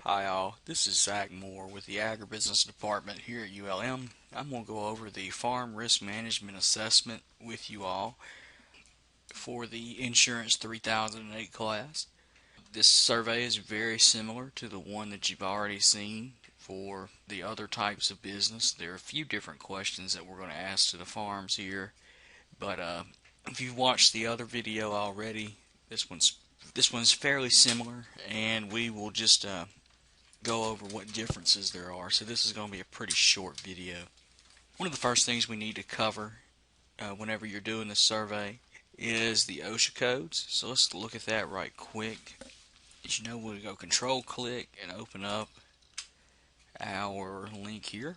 Hi all, this is Zach Moore with the Agribusiness Department here at ULM. I'm going to go over the Farm Risk Management Assessment with you all for the Insurance 3008 class. This survey is very similar to the one that you've already seen for the other types of business. There are a few different questions that we're going to ask to the farms here, but if you've watched the other video already, this one's fairly similar, and we will just go over what differences there are. So this is going to be a pretty short video. One of the first things we need to cover whenever you're doing this survey is the OSHA codes. So let's look at that right quick. As you know, we'll go control click and open up our link here.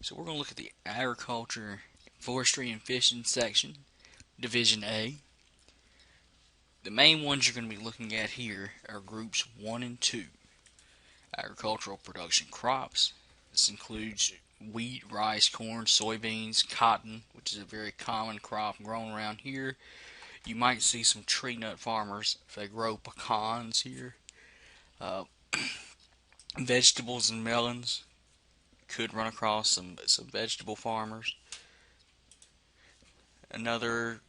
So we're going to look at the Agriculture, Forestry and Fishing section, Division A. The main ones you're going to be looking at here are groups 1 and 2. Agricultural production crops. This includes wheat, rice, corn, soybeans, cotton, which is a very common crop grown around here. You might see some tree nut farmers if they grow pecans here. Vegetables and melons. Could run across some vegetable farmers. Another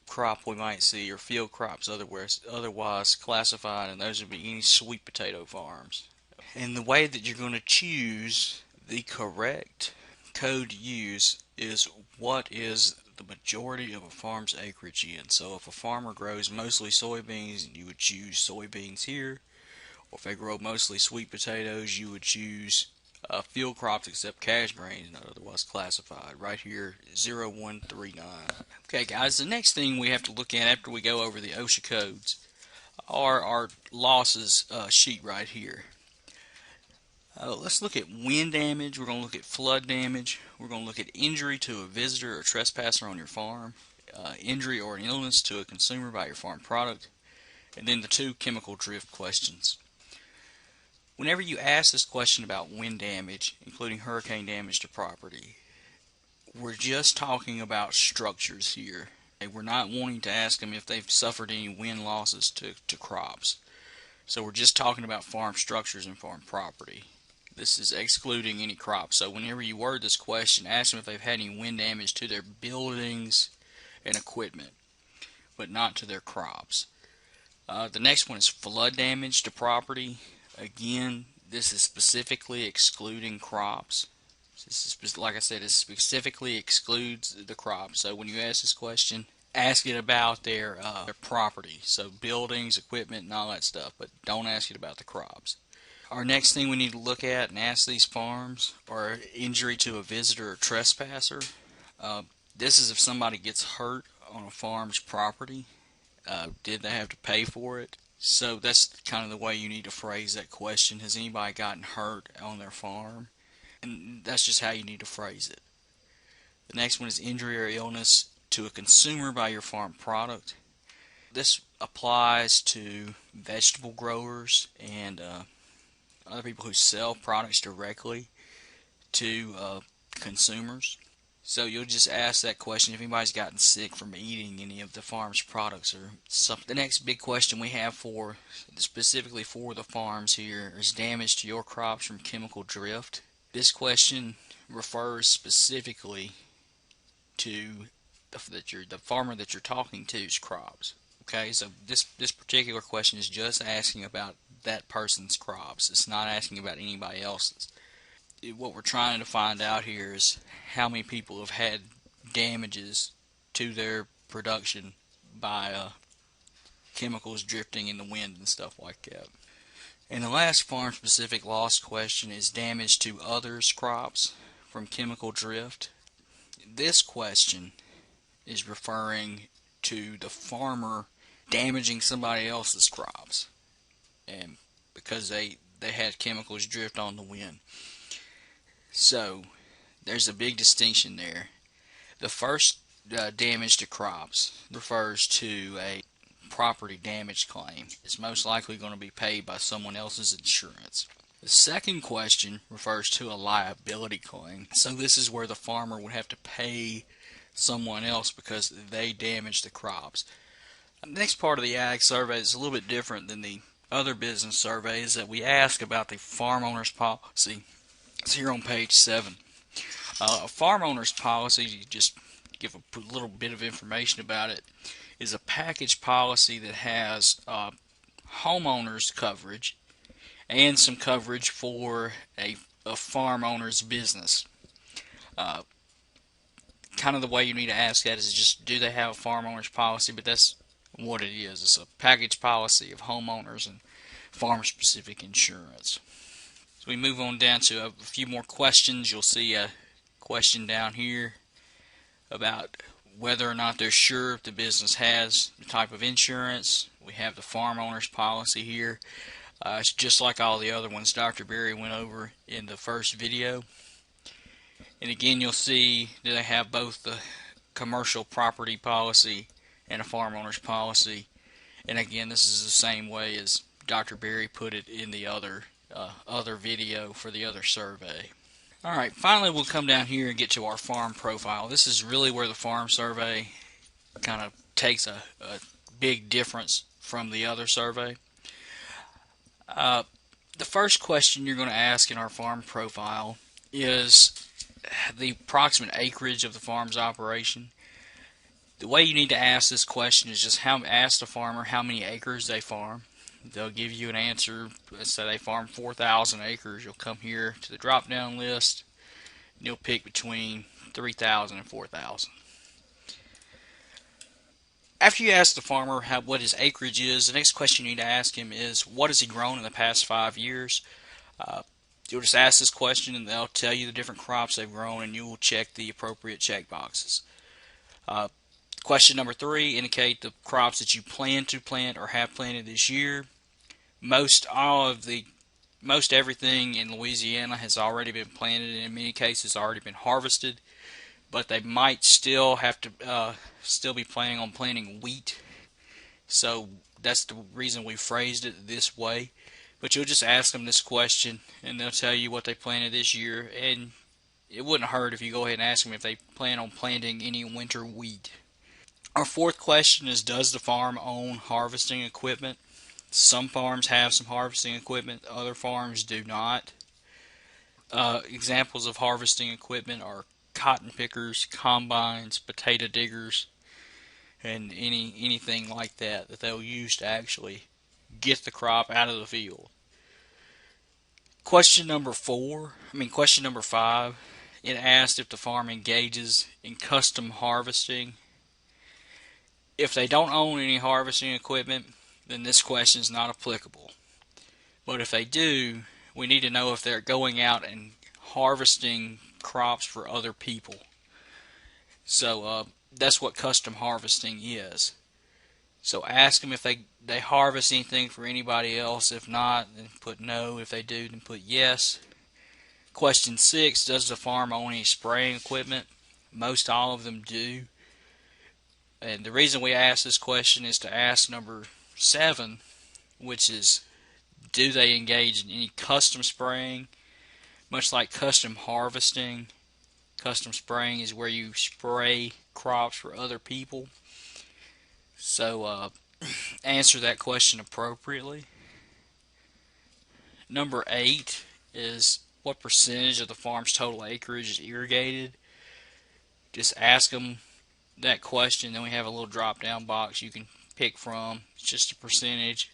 crop we might see are field crops otherwise classified, and those would be any sweet potato farms. And the way that you're going to choose the correct code to use is what is the majority of a farm's acreage in. So if a farmer grows mostly soybeans, you would choose soybeans here. Or if they grow mostly sweet potatoes, you would choose field crops except cash grains, not otherwise classified. Right here, 0139. Okay guys, the next thing we have to look at after we go over the OSHA codes are our losses sheet right here. Let's look at wind damage. We're going to look at flood damage. We're going to look at injury to a visitor or trespasser on your farm, injury or an illness to a consumer by your farm product, and then the 2 chemical drift questions. Whenever you ask this question about wind damage, including hurricane damage to property, we're just talking about structures here. We're not wanting to ask them if they've suffered any wind losses to crops. So we're just talking about farm structures and farm property. This is excluding any crops. So whenever you word this question, ask them if they've had any wind damage to their buildings and equipment, but not to their crops. The next one is flood damage to property. Again, this is specifically excluding crops. This is, like I said, it specifically excludes the crops. So when you ask this question, ask it about their property. So buildings, equipment, and all that stuff, but don't ask it about the crops. Our next thing we need to look at and ask these farms are injury to a visitor or trespasser. This is if somebody gets hurt on a farm's property. Did they have to pay for it? So that's kind of the way you need to phrase that question. Has anybody gotten hurt on their farm? And that's just how you need to phrase it. The next one is injury or illness to a consumer by your farm product. This applies to vegetable growers and other people who sell products directly to consumers. So you'll just ask that question if anybody's gotten sick from eating any of the farm's products or something. The next big question we have for specifically for the farms here is damage to your crops from chemical drift. This question refers specifically to the farmer that you're talking to's crops. Okay, so this particular question is just asking about that person's crops. It's not asking about anybody else's. What we're trying to find out here is how many people have had damages to their production by chemicals drifting in the wind and stuff like that. And the last farm-specific loss question is damage to others' crops from chemical drift. This question is referring to the farmer damaging somebody else's crops, and because they had chemicals drift on the wind. So there's a big distinction there. The first damage to crops refers to a property damage claim. It's most likely going to be paid by someone else's insurance. The second question refers to a liability claim. So this is where the farmer would have to pay someone else because they damaged the crops. The next part of the ag survey is a little bit different than the other business surveys that we ask about the farm owner's policy. It's here on page 7. A farm owner's policy, you just give a little bit of information about it, is a package policy that has homeowners coverage and some coverage for a farm owner's business. Kind of the way you need to ask that is just, do they have a farm owner's policy? But that's what it is. It's a package policy of homeowners and farm-specific insurance. So we move on down to a few more questions. You'll see a question down here about whether or not they're sure if the business has the type of insurance. We have the farm owner's policy here. It's just like all the other ones Dr. Berry went over in the first video. And again, you'll see that they have both the commercial property policy and a farm owner's policy. And again, this is the same way as Dr. Berry put it in the other video for the other survey. Alright, finally we'll come down here and get to our farm profile. This is really where the farm survey kind of takes a big difference from the other survey. The first question you're going to ask in our farm profile is the approximate acreage of the farm's operation. The way you need to ask this question is just ask the farmer how many acres they farm. They'll give you an answer. Let's say they farm 4,000 acres. You'll come here to the drop down list and you'll pick between 3,000 and 4,000. After you ask the farmer what his acreage is, the next question you need to ask him is, what has he grown in the past 5 years? You'll just ask this question and they'll tell you the different crops they've grown, and you will check the appropriate check boxes. Question number 3, indicate the crops that you plan to plant or have planted this year. Most everything in Louisiana has already been planted, and in many cases already been harvested, but they might still have to still be planning on planting wheat. So that's the reason we phrased it this way. But you'll just ask them this question and they'll tell you what they planted this year, and it wouldn't hurt if you go ahead and ask them if they plan on planting any winter wheat. Our fourth question is, does the farm own harvesting equipment? Some farms have some harvesting equipment, other farms do not. Examples of harvesting equipment are cotton pickers, combines, potato diggers, and anything like that they'll use to actually get the crop out of the field. Question number 5, it asked if the farm engages in custom harvesting. If they don't own any harvesting equipment, then this question is not applicable. But if they do, we need to know if they're going out and harvesting crops for other people. So that's what custom harvesting is. So ask them if they harvest anything for anybody else. If not, then put no. If they do, then put yes. Question 6, does the farm own any spraying equipment? Most all of them do. And the reason we ask this question is to ask number 7, which is, do they engage in any custom spraying? Much like custom harvesting, custom spraying is where you spray crops for other people. So answer that question appropriately. Number 8 is, what percentage of the farm's total acreage is irrigated? Just ask them that question. Then we have a little drop down box you can pick from. It's just a percentage,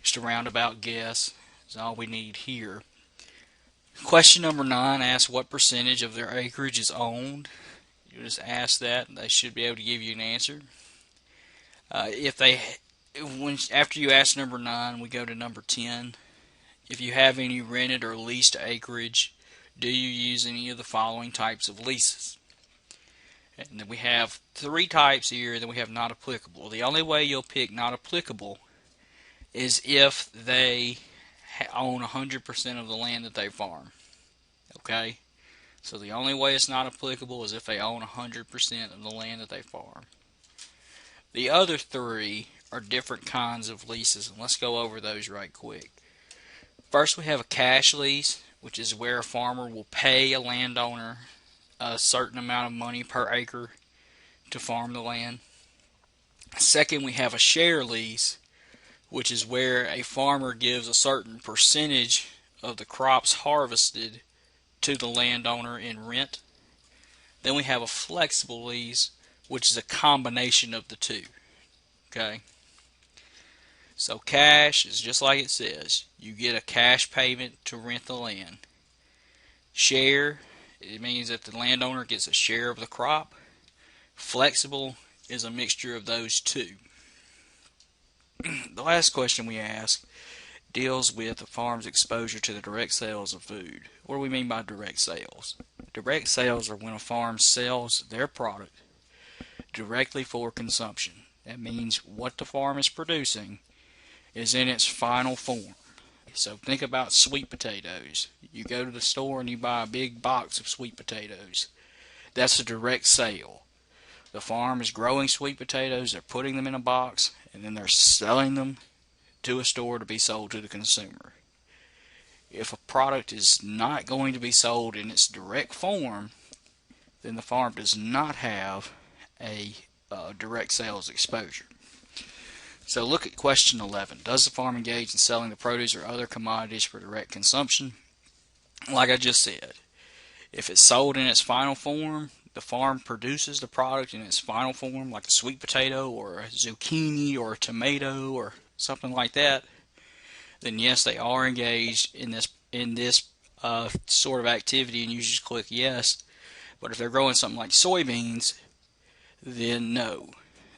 just a roundabout guess is all we need here. Question number 9 asks what percentage of their acreage is owned. You just ask that and they should be able to give you an answer. After you ask number 9, we go to number 10. If you have any rented or leased acreage, do you use any of the following types of leases? And then we have 3 types here, then we have not applicable. The only way you'll pick not applicable is if they own 100% of the land that they farm. Okay? So the only way it's not applicable is if they own 100% of the land that they farm. The other 3 are different kinds of leases, and let's go over those right quick. First, we have a cash lease, which is where a farmer will pay a landowner a certain amount of money per acre to farm the land. Second, we have a share lease, which is where a farmer gives a certain percentage of the crops harvested to the landowner in rent. Then we have a flexible lease, which is a combination of the two. Okay? So cash is just like it says. You get a cash payment to rent the land. Share, it means that the landowner gets a share of the crop. Flexible is a mixture of those two. The last question we ask deals with the farm's exposure to the direct sales of food. What do we mean by direct sales? Direct sales are when a farm sells their product directly for consumption. That means what the farm is producing is in its final form. So think about sweet potatoes. You go to the store and you buy a big box of sweet potatoes. That's a direct sale. The farm is growing sweet potatoes, they're putting them in a box, and then they're selling them to a store to be sold to the consumer. If a product is not going to be sold in its direct form, then the farm does not have a direct sales exposure. So look at question 11. Does the farm engage in selling the produce or other commodities for direct consumption? Like I just said, if it's sold in its final form, the farm produces the product in its final form, like a sweet potato or a zucchini or a tomato or something like that, then yes, they are engaged in this sort of activity, and you just click yes. But if they're growing something like soybeans, then no,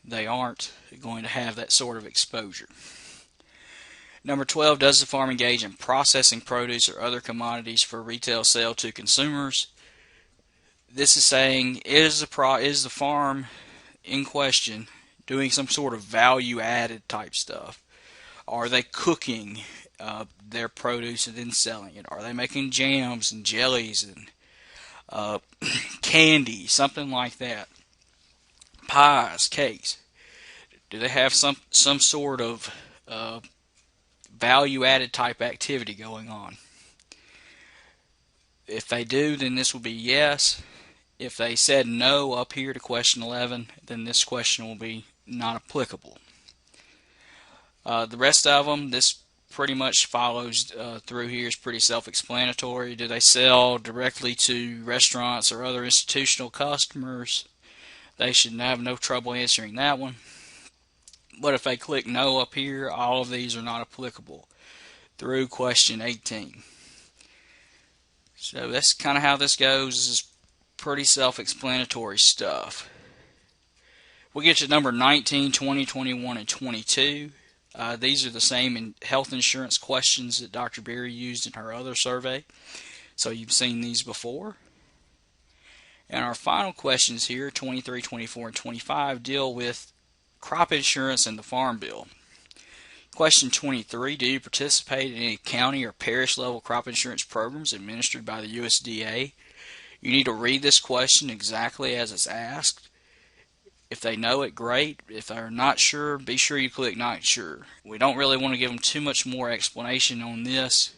they aren't going to have that sort of exposure. Number 12, does the farm engage in processing produce or other commodities for retail sale to consumers? This is saying, is the farm in question doing some sort of value-added type stuff? Are they cooking their produce and then selling it? Are they making jams and jellies and candy, something like that? Pies, cakes. Do they have some sort of value-added type activity going on? If they do, then this will be yes. If they said no up here to question 11, then this question will be not applicable. The rest of them, this pretty much follows through here, is pretty self-explanatory. Do they sell directly to restaurants or other institutional customers? They should have no trouble answering that one. But if they click no up here, all of these are not applicable through question 18. So that's kind of how this goes. This is pretty self-explanatory stuff. We get to number 19, 20, 21, and 22. These are the same in health insurance questions that Dr. Berry used in her other survey. So you've seen these before. And our final questions here, 23, 24, and 25, deal with crop insurance and the Farm Bill. Question 23, do you participate in any county or parish level crop insurance programs administered by the USDA? You need to read this question exactly as it's asked. If they know it, great. If they're not sure, be sure you click not sure. We don't really want to give them too much more explanation on this.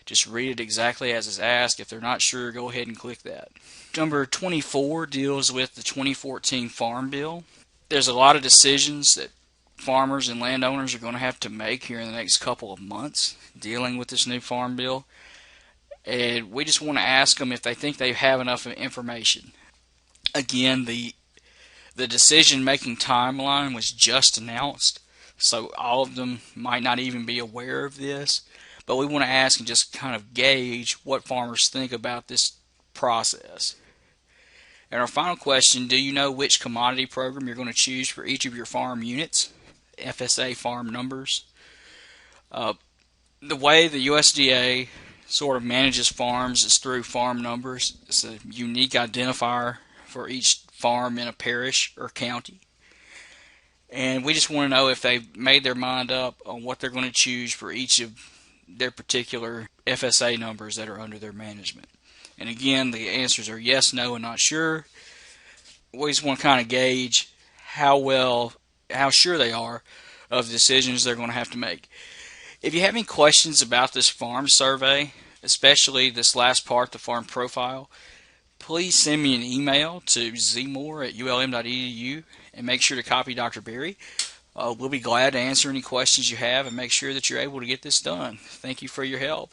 Just read it exactly as it's asked. If they're not sure, go ahead and click that. Number 24 deals with the 2014 Farm Bill. There's a lot of decisions that farmers and landowners are going to have to make here in the next couple of months dealing with this new Farm Bill. And we just want to ask them if they think they have enough information. Again, the decision-making timeline was just announced, so all of them might not even be aware of this. But we want to ask and just kind of gauge what farmers think about this process. And our final question, do you know which commodity program you're going to choose for each of your farm units? FSA farm numbers. The way the USDA sort of manages farms is through farm numbers. It's a unique identifier for each farm in a parish or county. And we just want to know if they've made their mind up on what they're going to choose for each of their particular FSA numbers that are under their management. And again, the answers are yes, no, and not sure. We just want to kind of gauge how sure they are of the decisions they're going to have to make. If you have any questions about this farm survey, especially this last part, the farm profile, please send me an email to zmoore@ulm.edu and make sure to copy Dr. Berry. We'll be glad to answer any questions you have and make sure that you're able to get this done. Thank you for your help.